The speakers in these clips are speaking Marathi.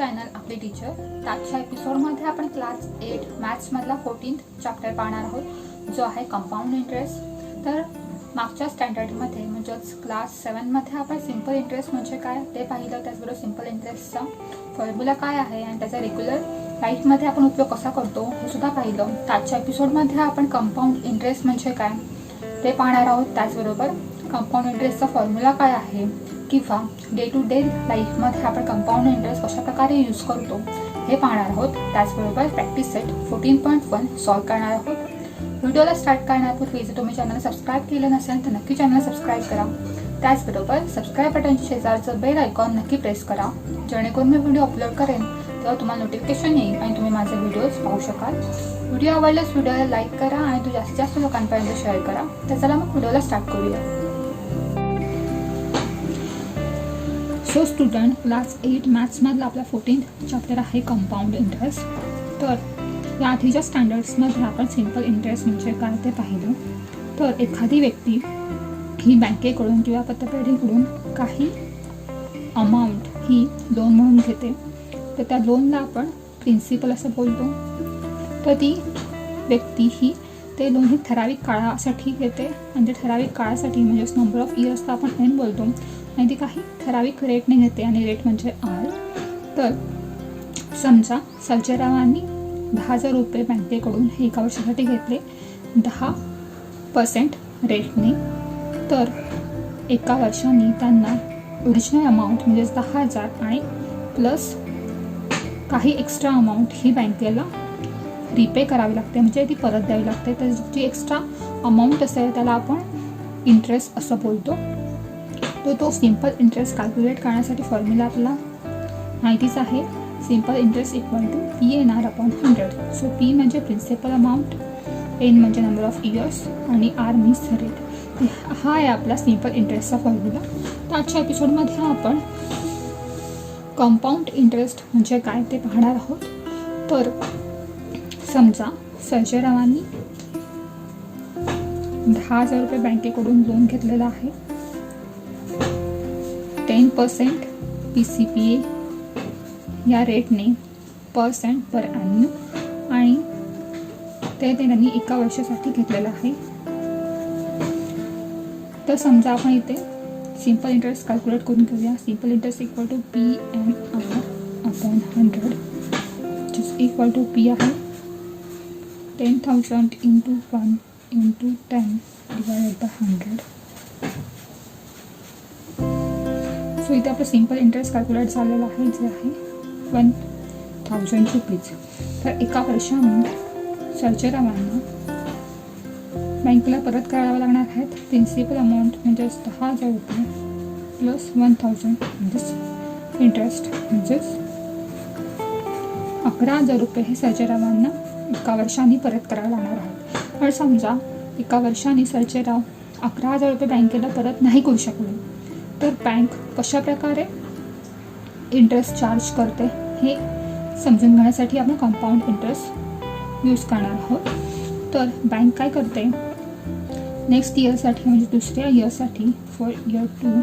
चॅनल आपली टीचर. आजच्या एपिसोडमध्ये आपण क्लास 8 मॅथ्समधला 14th चॅप्टर पाहणार आहोत, जो आहे कंपाऊंड इंटरेस्ट. तर मागच्या स्टँडर्डमध्ये म्हणजेच क्लास 7मध्ये आपण सिम्पल इंटरेस्ट म्हणजे काय ते पाहिलं. त्याचबरोबर सिम्पल इंटरेस्टचा फॉर्म्युला काय आहे आणि त्याचा रेग्युलर लाईफमध्ये आपण उपयोग कसा करतो हे सुद्धा पाहिलं. आजच्या एपिसोडमध्ये आपण कंपाऊंड इंटरेस्ट म्हणजे काय ते पाहणार आहोत. त्याचबरोबर कंपाऊंड इंटरेस्टचा फॉर्म्युला काय आहे किंवा डे टू डे लाईफमध्ये आपण कंपाऊंड इंटरेस्ट कशा प्रकारे यूज करतो हे पाहणार आहोत. त्याचबरोबर प्रॅक्टिस सेट 14.1 सॉल्व करणार आहोत. व्हिडिओला स्टार्ट करण्यापूर्वी जर तुम्ही चॅनल सबस्क्राईब केलं नसेल तर नक्की चॅनल सबस्क्राईब करा. त्याचबरोबर सबस्क्राईब बटनच्या शेजारचं बेल आयकॉन नक्की प्रेस करा, जेणेकरून मी व्हिडिओ अपलोड करेन तेव्हा तुम्हाला नोटिफिकेशन येईल आणि तुम्ही माझे व्हिडिओज पाहू शकाल. व्हिडिओ आवडल्यास व्हिडिओला लाईक करा आणि तो जास्तीत जास्त लोकांपर्यंत शेअर करा. तर चला मग व्हिडिओला स्टार्ट करूया. सो स्टुडंट, क्लास 8 मॅथ्समधला आपला 14th चॅप्टर आहे कंपाऊंड इंटरेस्ट. तर या आधीच्या स्टँडर्ड्समध्ये आपण सिम्पल इंटरेस्ट म्हणजे काय ते पाहिलं. तर एखादी व्यक्ती ही बँकेकडून किंवा पतपेढीकडून काही अमाऊंट ही लोन म्हणून घेते, तर त्या लोनला आपण प्रिन्सिपल असं बोलतो. तर ती व्यक्ती ही ते लोन ही ठराविक काळासाठी घेते आणि ते ठराविक काळासाठी म्हणजेच नंबर ऑफ इयर्सला आपण एन बोलतो आणि ती काही ठराविक रेटने घेते आणि रेट म्हणजे आर. तर समजा सर्जेरावांनी 10,000 रुपये बँकेकडून हे एका वर्षासाठी घेतले 10% रेटने. तर एका वर्षाने त्यांना ओरिजिनल अमाऊंट म्हणजेच 10,000 आणि प्लस काही एक्स्ट्रा अमाऊंट ही बँकेला रिपे करावी लागते, म्हणजे ती परत द्यावी लागते. तर जी एक्स्ट्रा अमाऊंट असेल त्याला आपण इंटरेस्ट असं बोलतो. तो सिम्पल इंटरेस्ट कॅल्क्युलेट करण्यासाठी फॉर्म्युला आपला माहितीच आहे. Simple interest equal to PNR upon 100. So P म्हणजे प्रिन्सिपल अमाऊंट, N म्हणजे नंबर ऑफ इयर्स आणि R मीन्स रेट. हा आहे आपला सिम्पल इंटरेस्टचा फॉर्म्युला. तर आजच्या एपिसोडमध्ये आपण कंपाऊंड इंटरेस्ट म्हणजे काय ते पाहणार आहोत. तर समजा सर्जेरावांनी 10,000 रुपये बँकेकडून लोन घेतलेला आहे. 10% PCPA या रेटने % पर ॲन्युअल आणि ते त्यांनी एका वर्षासाठी घेतलेलं आहे. तर समजा आपण इथे सिम्पल इंटरेस्ट कॅल्क्युलेट करून घेऊया. Simple interest equal to PNR upon 100 equal to P आहे 10,000 into 1 into 10 divided by 100. So इथे आपलं सिम्पल इंटरेस्ट कॅल्क्युलेट झालेलं आहे, जे आहे 1,000 रुपीज. तर एका वर्षाने सर्जेरावांना बँकेला परत करावं लागणार आहेत प्रिन्सिपल अमाऊंट म्हणजेच 10,000 रुपये प्लस 1,000 म्हणजेच इंटरेस्ट म्हणजेच 11,000 रुपये हे सर्जेरावांना एका वर्षाने परत करावं लागणार आहेत. तर समजा एका वर्षाने सर्जेराव 11,000 रुपये बँकेला परत नाही करू शकले, तर बँक कशाप्रकारे इंटरेस्ट चार्ज करते हे समजून घेण्यासाठी आपण कंपाऊंड इंटरेस्ट यूज करणार आहोत. तर बँक काय करते, नेक्स्ट इयरसाठी म्हणजे दुसऱ्या इयरसाठी फॉर इयर 2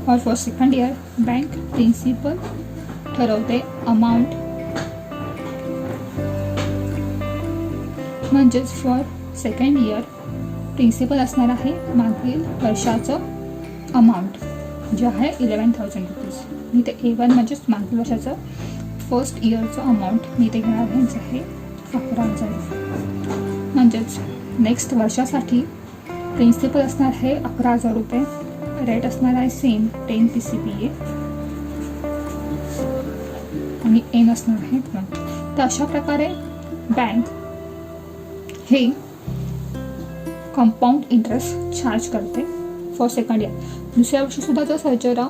और for second year bank principal ठरवते अमाऊंट, म्हणजेच फॉर सेकंड इयर प्रिन्सिपल असणार आहे मागील वर्षाचं अमाऊंट जे आहे 11,000 रुपीज. मी ते A1 म्हणजेच मागील वर्षाचं फर्स्ट इयरचं अमाऊंट मी ते घेणार आहे, जे आहे 11,000. म्हणजेच नेक्स्ट वर्षासाठी प्रिन्सिपल असणार आहे 11,000 रुपये, रेट असणार आहे सेम 10 PCPA आणि N असणार आहे 1. तर अशा प्रकारे बँक हे कंपाऊंड इंटरेस्ट चार्ज करते फॉर सेकंड इयर. दुसऱ्या वर्षीसुद्धा जर सर्जेराव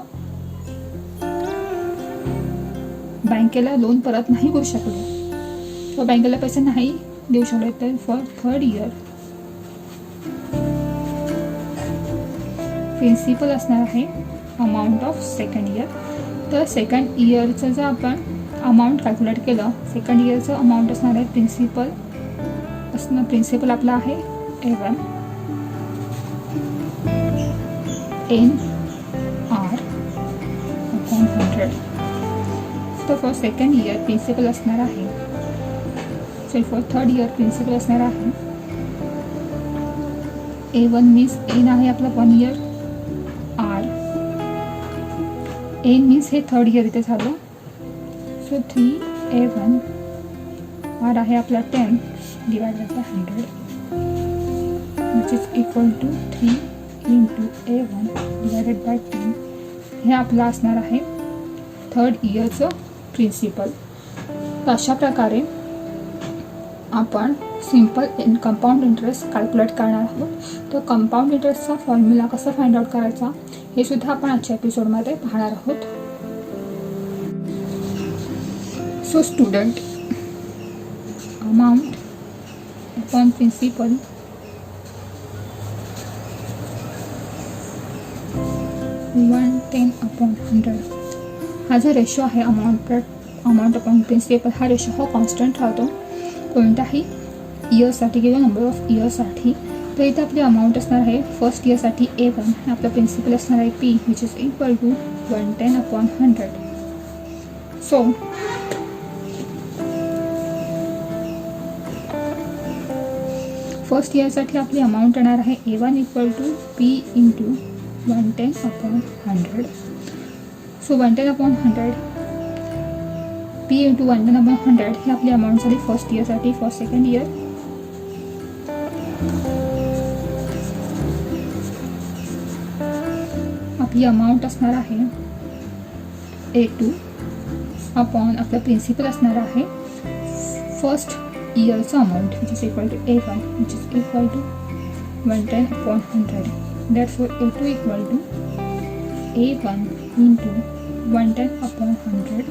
बँकेला लोन परत नाही करू शकले किंवा बँकेला पैसे नाही देऊ शकले, तर फॉर थर्ड इयर प्रिन्सिपल असणार आहे अमाऊंट ऑफ सेकंड इयर. तर सेकंड इयरचं जर आपण अमाऊंट कॅल्क्युलेट केलं, सेकंड इयरचं अमाऊंट असणार आहे प्रिन्सिपल आपला आहे A1 NR अपॉन तर फॉर सेकंड इयर प्रिन्सिपल असणार आहे, sorry for third year principal असणार आहे A1 मीन्स एन आहे आपला 1 इयर, आर एन मीन्स हे थर्ड इयर इथे झालं, सो 3A1 आर आहे आपला 10 divided by 100 which is equal to 3 into A1 divided by 10. हे आपलं असणार आहे थर्ड इयरचं प्रिन्सिपल. तर अशा प्रकारे आपण सिम्पल कंपाऊंड इंटरेस्ट कॅल्क्युलेट करणार आहोत. तर कंपाऊंड इंटरेस्टचा फॉर्म्युला कसा फाइंड आउट करायचा हे सुद्धा आपण आजच्या एपिसोडमध्ये पाहणार आहोत. So student, amount upon principal (110/100) हा जो रेशो आहे अमाऊंट अपॉन प्रिन्सिपल, हा रेशो हा कॉन्स्टंट राहतो कोणत्याही इयरसाठी किंवा नंबर ऑफ इयरसाठी. तर इथे आपली अमाऊंट असणार आहे फर्स्ट इयरसाठी A1, आपला प्रिन्सिपल असणार आहे P which is equal to 110/100. So first इयरसाठी आपली अमाऊंट येणार आहे A1 equal to P into 110/100. So 110/100 P into 110/100 ही आपली अमाऊंट झाली फर्स्ट इयरसाठी. फॉर सेकंड इयर आपली अमाऊंट असणार आहे A2 अपॉन आपलं प्रिन्सिपल असणार आहे फर्स्ट इयरचं amount which is equal to A1 which is equal to 110/100. Therefore A2 equal to A1 into 110/100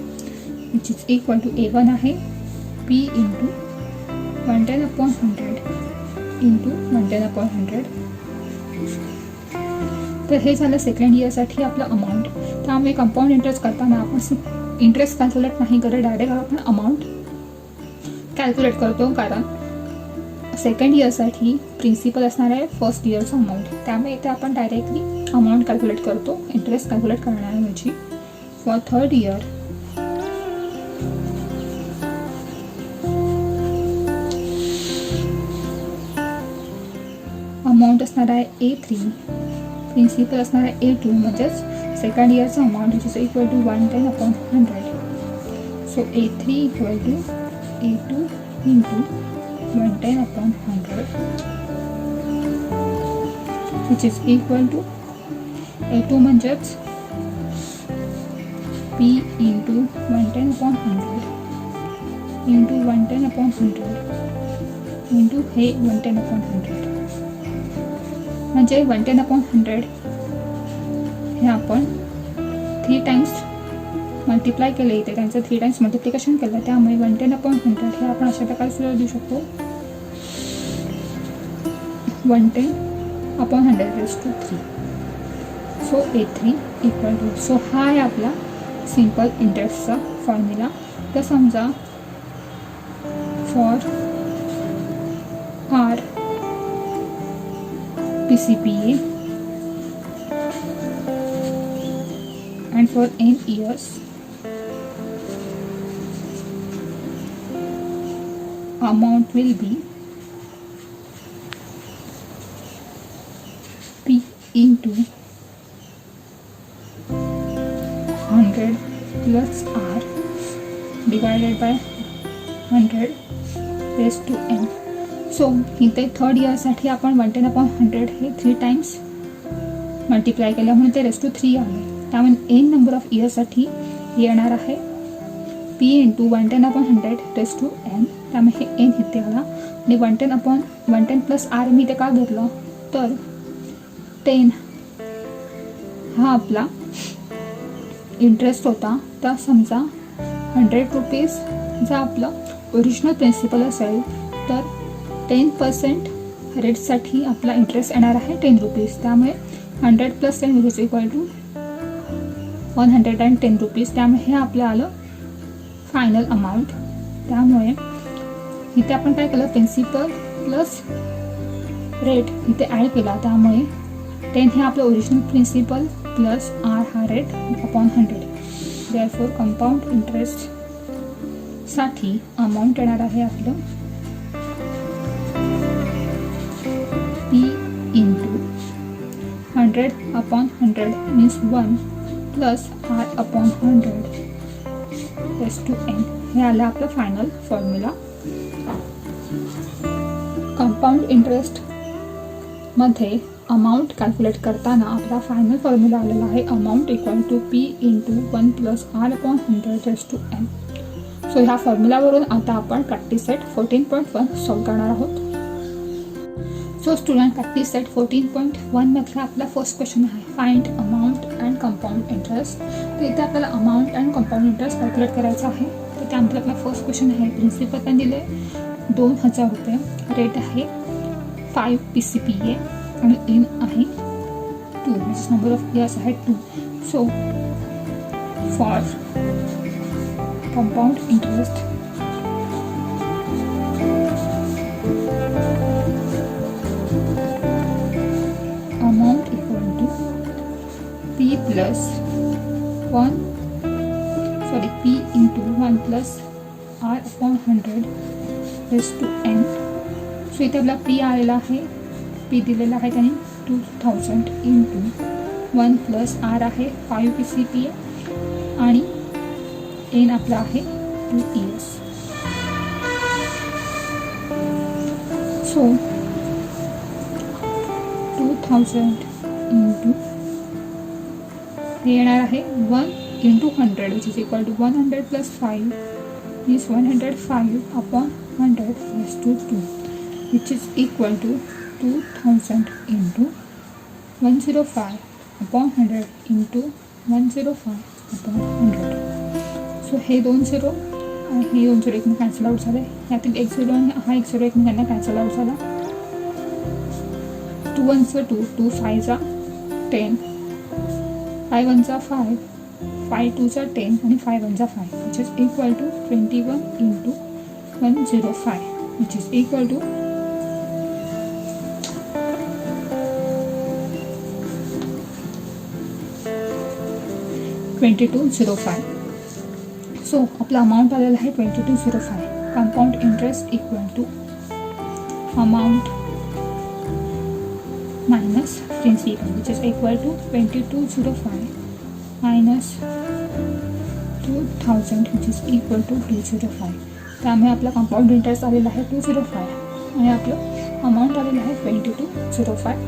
which is equal to A1 आहे P into 110/100 into 110/100. तर हे झालं सेकंड इयरसाठी आपलं अमाऊंट. त्यामुळे कंपाऊंड इंटरेस्ट करताना आपण इंटरेस्ट कॅल्क्युलेट नाही करत, डायरेक्ट आपण अमाऊंट कॅल्क्युलेट करतो, कारण सेकंड इयरसाठी प्रिन्सिपल असणार आहे फर्स्ट इयरचं अमाऊंट. त्यामुळे इथे आपण डायरेक्टली अमाऊंट कॅल्क्युलेट करतो इंटरेस्ट कॅल्क्युलेट करण्याऐवजी. फॉर थर्ड इयर अमाऊंट असणार आहे A3, प्रिन्सिपल असणार आहे A2, म्हणजेच सेकंड इयरचं amount which is equal to 110/100. So A3 equal to A2 into 110/100 which is equal to A2 म्हणजेच P इंटू 110/100 इंटू 110/100 इंटू हे 110/100 म्हणजे 110/100 हे आपण 3 टाइम्स मल्टिप्लाय केलं, इथे त्यांचं 3 टाइम्स मल्टिप्लिकेशन केलं, त्यामुळे 110/100 हे आपण अशा प्रकारे सुद्धा देऊ शकतो 110/100 raised to 3. So A3 equal to, so हा आहे आपला सिम्पल इंटरेस्टचा फॉर्म्युला. तर समजा for R PCPA and for n years amount will be P into 100 plus R divided by 100 raised to n. So इथे थर्ड इयरसाठी आपण 110/100 हे 3 टाइम्स मल्टिप्लाय केलं म्हणून ते रेस्ट टू 3 आले. त्यामुळे एन नंबर ऑफ इयरसाठी येणार आहे P into 110/100 raised to n. त्यामुळे हे एन इथे आला आणि 110 प्लस आर मी इथे का घेतलं तर 10 हा आपला इंटरेस्ट होता. तर समजा 100 रुपीज जर आपलं ओरिजिनल प्रिन्सिपल असेल तर 10% रेटसाठी आपला इंटरेस्ट येणार आहे 10 रुपीज. त्यामुळे 100 + 10 इज इक्वल टू 110 रुपीज. त्यामुळे हे आपलं आलं फायनल अमाऊंट. त्यामुळे इथे आपण काय केलं, प्रिन्सिपल प्लस रेट इथे ॲड केला. त्यामुळे 10 हे आपलं ओरिजिनल प्रिन्सिपल प्लस आर हा rate upon 100 therefore compound interest साठी अमाऊंट येणार आहे आपलं P into 100/100 means 1 plus R/100 raise to n. हे आलं आपलं फायनल फॉर्म्युला. कंपाऊंड इंटरेस्ट मध्ये अमाऊंट कॅल्क्युलेट करताना आपला फायनल फॉर्म्युला आलेला आहे amount equal to P into 1 plus R/100 raise to n. So ह्या फॉर्म्युलावरून आता आपण प्रॅक्टिस सेट 14.1 सॉल्व करणार आहोत. सो स्टुडंट, प्रॅक्टिस सेट 14.1 मधला आपला फर्स्ट क्वेश्चन आहे find amount and compound interest. तर इथे आपल्याला amount and compound interest calculate करायचं आहे. तर त्यामध्ये आपला फर्स्ट क्वेश्चन आहे प्रिन्सिपल पण दिले 2,000 रुपये, रेट आहे 5 PCPA आणि इन आहे 2 मीन्स नंबर ऑफ इयर्स आहे 2. So for compound interest amount equal to P into 1 plus R/100 raised to n. So इथे आपला P आलेला आहे, P दिलेला आहे त्याने 2000 इंटू 1 प्लस R आहे 5 PCPA आणि n आपला आहे 2 years. सो 2000 इंटू हे येणार आहे 1 into 100 which is equal to 100 plus 5 means 105/100 raise to 2 which is equal to 2000 into 105/100 into 105/100. So हे 2 0 आणि हे 2 0 एकमेकांना कॅन्सल आउट झाले. यातील 1 0 आणि हा 1 0 एकमेकांना कॅन्सल आउट झाला. 2 1 2, 2 5 10, 5 1 5, 5 2 10 आणि 5 1 5 which is equal to 21 into 105 which is equal to 2205. So आपला अमाऊंट आलेला आहे 2205. Compound interest equal to amount minus principal which is equal to 2205 minus 2000 which is equal to 205. त्यामुळे आपला कंपाऊंड इंटरेस्ट आलेला आहे 205 आणि आपलं अमाऊंट आलेलं आहे 2205.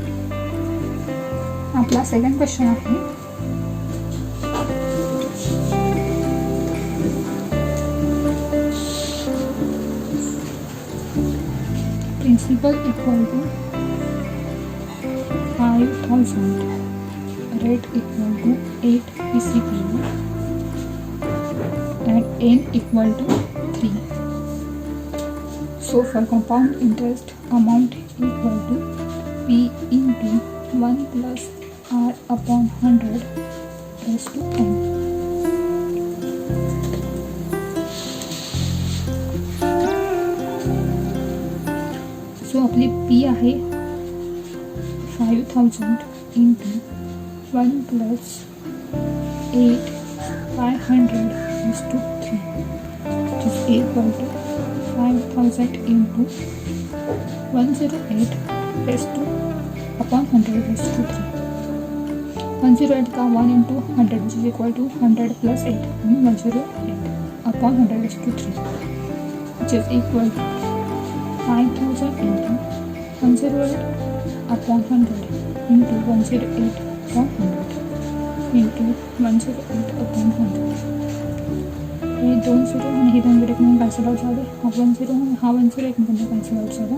आपला सेकंड क्वेश्चन आहे principal equal to 5,000, rate equal to 8 PCPA and n equal to 3. So for compound interest amount equal to P into 1 plus R/100 raised to n. So आपली P आहे 5,000 into 1 plus 8/500 raised to 3 which is equal to 5,000 into 108 raised to upon 100 raised to 3. 108 का 1 into 100 which is equal to 100 plus 8 means 108 upon 100 raised to 3 which is equal to 5,000 into 108 upon 100 into 108 upon 100 into 108 upon 100. हे 2 0 आणि हे 2 0 एकमेकांना कॅन्सल आउट झाले. हा 1 0 आणि हा 1 0 एकमेकांना कॅन्सल आउट झाला.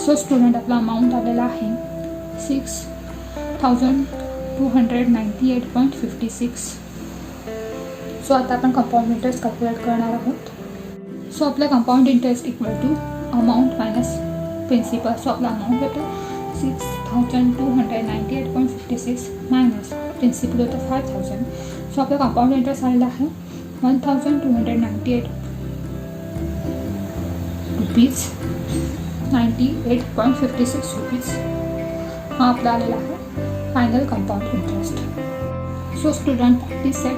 सो स्टुडंट आपला अमाऊंट आलेला आहे 6,298.56. सो आता आपण कंपाऊंड इंटरेस्ट कॅल्क्युलेट करणार आहोत. सो आपला compound interest equal to amount minus principal. So आपला अमाऊंट होतो 6,298.56 मायनस प्रिन्सिपल होतं 5,000. सो आपला कंपाऊंड इंटरेस्ट आलेला आहे 1,298 रुपीज 98.56 रुपीज. हा आपला आलेला आहे final compound interest. So student practice set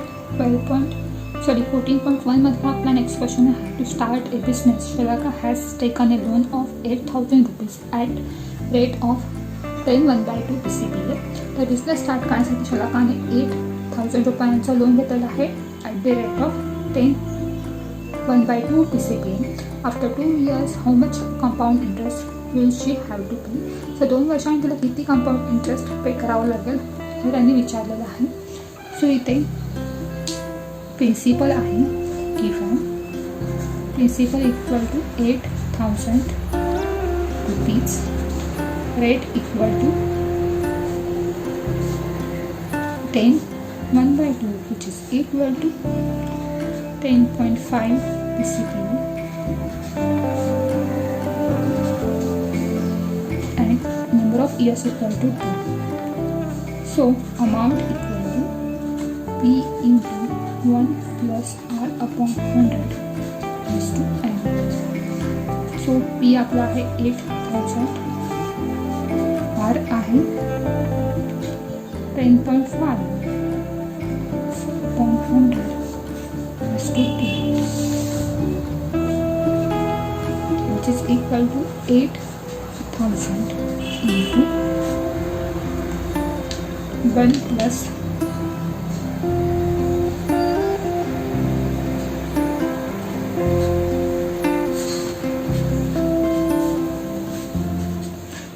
14.1 मधला आपला नेक्स्ट क्वेश्चन आहे. To start a business Shalaka has taken a loan of 8,000 rupees at rate of 10/1/2 PCPA. तर बिझनेस स्टार्ट करण्यासाठी शलाकाने 8,000 रुपयांचा लोन घेतलेला आहे at the rate of 10/1/2 PCPA. After 2 years how much compound interest will she have to pay. So 2 वर्षांनी तिला किती कंपाऊंड इंटरेस्ट पे करावं लागेल हे त्यांनी विचारलेलं आहे. सो इथे प्रिन्सिपल आहे given. Principal equal to 8,000 rupees. Rate equal to 10/1/2 which is equal to 10.5 PCPA. And number of years equal to 2. So amount equal to P into 1 plus R upon 100 is to N. So P आपला आहे 8,000, R आहे 10.5 upon 100 is to 2, which is equal to 8,000 into 1 plus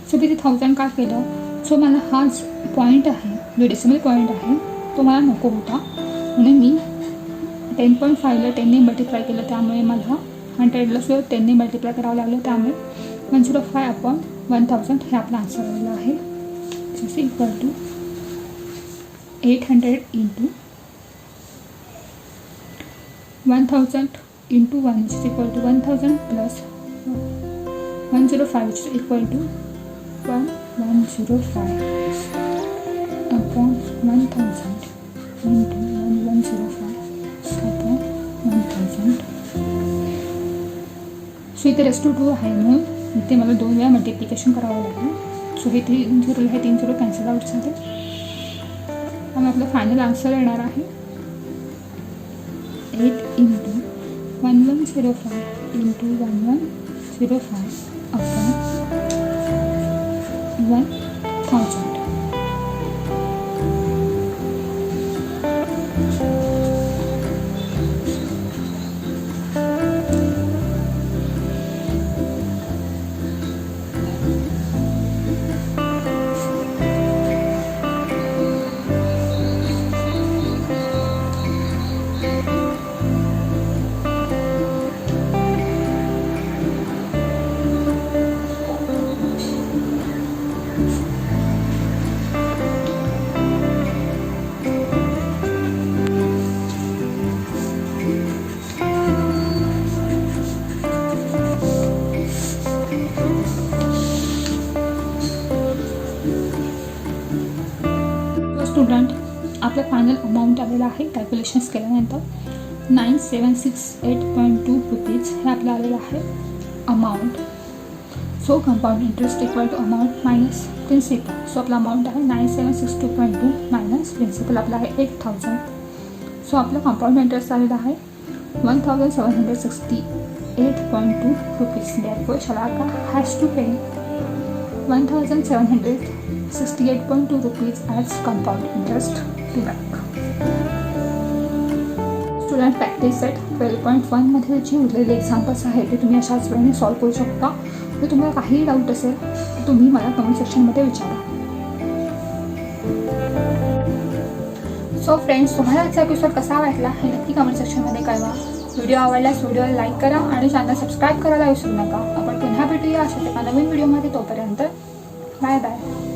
so तिथे 1000 का केलं. सो मला हा पॉईंट आहे जो डेसिमल पॉईंट आहे तो मला नको होता म्हणून मी 10.5ला 10ने मल्टिप्लाय केलं. त्यामुळे मला 100ला सुद्धा 10ने मल्टिप्लाय करावं लागलं. त्यामुळे 105 अपॉन 1000 हे आपला आन्सर आलेला आहे. जसे equal to 800 into 1000 into 1 which is equal to 1000 plus 105 which is equal to 105 upon 1000 into 1105 upon 1000. So इथे रेस टू 2 आहे म्हणून इथे मला 2 वेळा मल्टिप्लिकेशन करावं लागेल. सो हे 3 0 हे 3 0 कॅन्सल आउट झाले आणि आपलं फायनल आन्सर येणार आहे 8 into 1105 into 1105 upon 1000. स्टुडंट आपलं फायनल अमाऊंट आलेलं आहे कॅल्क्युलेशन्स केल्यानंतर 9768.2 रुपीज हे आपलं आलेलं आहे amount. So compound interest equal to amount minus principal. So आपला अमाऊंट आहे 9762.2 मायनस प्रिन्सिपल आपला आहे 8,000. सो आपलं कंपाऊंड इंटरेस्ट आलेलं आहे 1,768.2 rupees. therefore Shalaka has to pay 1,768.2 rupees as compound interest to bank. Student practice set 12.1 मध्ये जी उरलेले एक्झाम्पल्स आहेत ते तुम्ही अशाच वेळेने सॉल्व्ह करू शकता. जर तुम्हाला काहीही डाऊट असेल तर तुम्ही मला कमेंट सेक्शनमध्ये विचारा. सो फ्रेंड्स, तुम्हाला आजचा एपिसोड कसा वाटला हे नक्की कमेंट सेक्शनमध्ये कळवा. व्हिडिओ आवडल्यास व्हिडिओला लाईक करा आणि चॅनल सबस्क्राईब करायला विसरू नका. आपण पुन्हा भेटूया अशाच एका नवीन व्हिडिओमध्ये. तोपर्यंत बाय बाय.